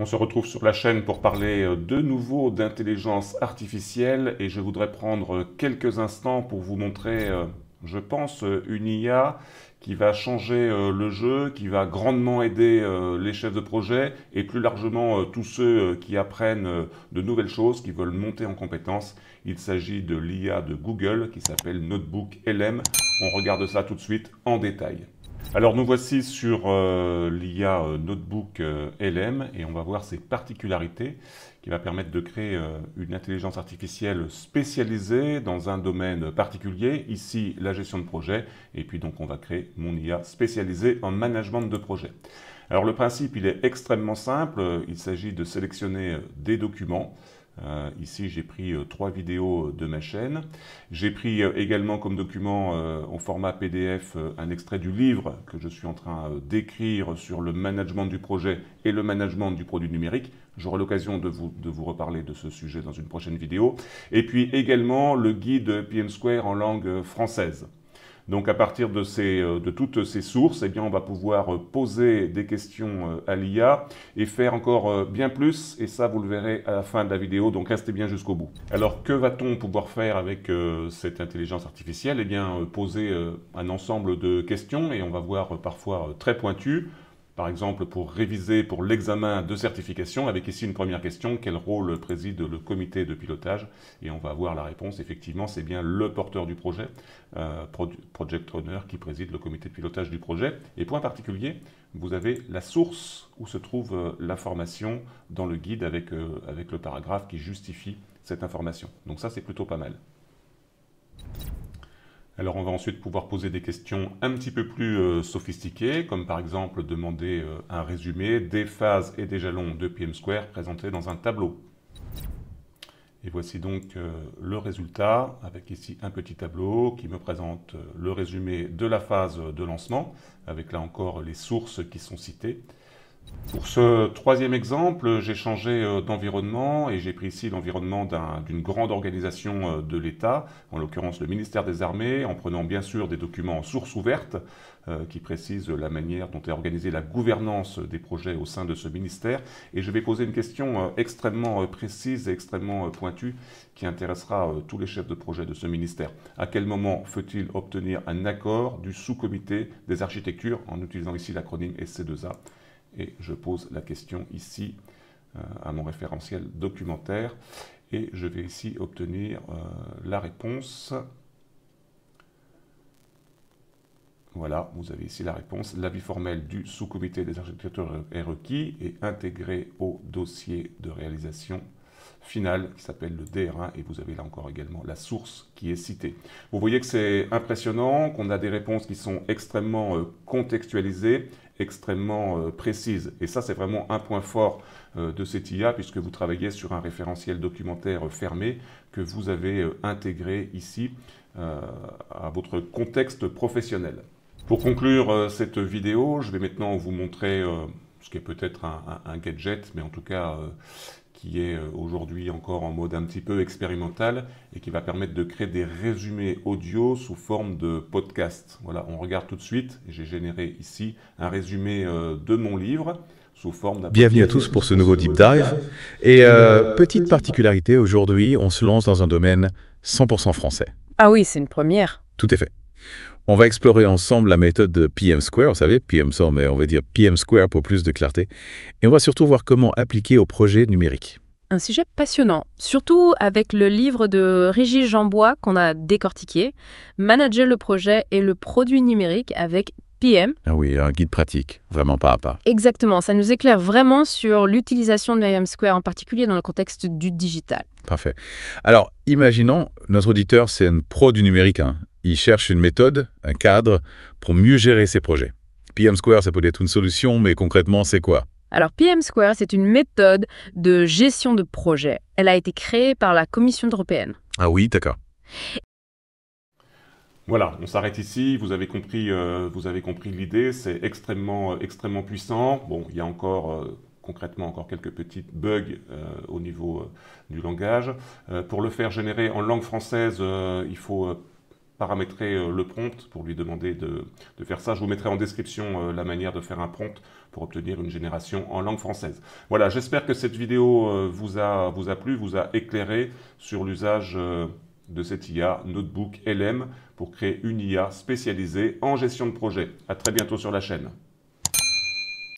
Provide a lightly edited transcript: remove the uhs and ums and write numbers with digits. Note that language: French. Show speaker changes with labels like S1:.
S1: On se retrouve sur la chaîne pour parler de nouveau d'intelligence artificielle et je voudrais prendre quelques instants pour vous montrer, je pense, une IA qui va changer le jeu, qui va grandement aider les chefs de projet et plus largement tous ceux qui apprennent de nouvelles choses, qui veulent monter en compétences. Il s'agit de l'IA de Google qui s'appelle Notebook LM. On regarde ça tout de suite en détail. Alors nous voici sur l'IA Notebook LM et on va voir ses particularités qui va permettre de créer une intelligence artificielle spécialisée dans un domaine particulier, ici la gestion de projet, et puis donc on va créer mon IA spécialisée en management de projet. Alors le principe il est extrêmement simple, il s'agit de sélectionner des documents. Ici, j'ai pris 3 vidéos de ma chaîne. J'ai pris également comme document en format PDF un extrait du livre que je suis en train d'écrire sur le management du projet et le management du produit numérique. J'aurai l'occasion de vous reparler de ce sujet dans une prochaine vidéo. Et puis également le guide PM Square en langue française. Donc à partir de toutes ces sources, eh bien, on va pouvoir poser des questions à l'IA et faire encore bien plus, et ça vous le verrez à la fin de la vidéo, donc restez bien jusqu'au bout. Alors que va-t-on pouvoir faire avec cette intelligence artificielle? Eh bien poser un ensemble de questions, et on va voir parfois très pointues. Par exemple, pour réviser pour l'examen de certification, avec ici une première question, quel rôle préside le comité de pilotage? Et on va avoir la réponse, effectivement, c'est bien le porteur du projet, Project Owner, qui préside le comité de pilotage du projet. Et point particulier, vous avez la source où se trouve l'information dans le guide avec le paragraphe qui justifie cette information. Donc ça, c'est plutôt pas mal. Alors on va ensuite pouvoir poser des questions un petit peu plus sophistiquées, comme par exemple demander un résumé des phases et des jalons de PM Square présentés dans un tableau. Et voici donc le résultat, avec ici un petit tableau qui me présente le résumé de la phase de lancement, avec là encore les sources qui sont citées. Pour ce troisième exemple, j'ai changé d'environnement et j'ai pris ici l'environnement d'une grande organisation de l'État, en l'occurrence le ministère des Armées, en prenant bien sûr des documents en source ouverte qui précisent la manière dont est organisée la gouvernance des projets au sein de ce ministère. Et je vais poser une question extrêmement précise et extrêmement pointue qui intéressera tous les chefs de projet de ce ministère. À quel moment faut-il obtenir un accord du sous-comité des architectures, en utilisant ici l'acronyme SC2A? Et je pose la question ici à mon référentiel documentaire et je vais ici obtenir la réponse. Voilà, vous avez ici la réponse. L'avis formel du sous-comité des architectures est requis et intégré au dossier de réalisation finale qui s'appelle le DR1 et vous avez là encore également la source qui est citée. Vous voyez que c'est impressionnant, qu'on a des réponses qui sont extrêmement contextualisées, extrêmement précises. Et ça, c'est vraiment un point fort de cette IA puisque vous travaillez sur un référentiel documentaire fermé que vous avez intégré ici à votre contexte professionnel. Pour conclure cette vidéo, je vais maintenant vous montrer ce qui est peut-être un gadget, mais en tout cas qui est aujourd'hui encore en mode un petit peu expérimental et qui va permettre de créer des résumés audio sous forme de podcast. Voilà, on regarde tout de suite. J'ai généré ici un résumé de mon livre sous forme d'un...
S2: Bienvenue à tous pour ce nouveau Deep Dive. Et petite particularité, aujourd'hui, on se lance dans un domaine 100% français.
S3: Ah oui, c'est une première.
S2: Tout est fait. On va explorer ensemble la méthode de PM Square, vous savez, PM Square, mais on va dire PM Square pour plus de clarté. Et on va surtout voir comment appliquer au projet numérique.
S3: Un sujet passionnant, surtout avec le livre de Régis Jambois qu'on a décortiqué, Manager le projet et le produit numérique avec PM.
S2: Ah oui, un guide pratique, vraiment pas à pas.
S3: Exactement, ça nous éclaire vraiment sur l'utilisation de PM Square, en particulier dans le contexte du digital.
S2: Parfait. Alors, imaginons, notre auditeur, c'est un pro du numérique. Il cherche une méthode, un cadre, pour mieux gérer ses projets. PM Square, ça peut être une solution, mais concrètement, c'est quoi?
S3: Alors, PM Square, c'est une méthode de gestion de projet. Elle a été créée par la Commission européenne.
S2: Ah oui, d'accord.
S1: Voilà, on s'arrête ici, vous avez compris l'idée, c'est extrêmement puissant. Bon, il y a encore concrètement encore quelques petits bugs au niveau du langage. Pour le faire générer en langue française, il faut paramétrer le prompt pour lui demander de faire ça. Je vous mettrai en description la manière de faire un prompt pour obtenir une génération en langue française. Voilà, j'espère que cette vidéo vous a plu, vous a éclairé sur l'usage de cette IA Notebook LM pour créer une IA spécialisée en gestion de projet. À très bientôt sur la chaîne.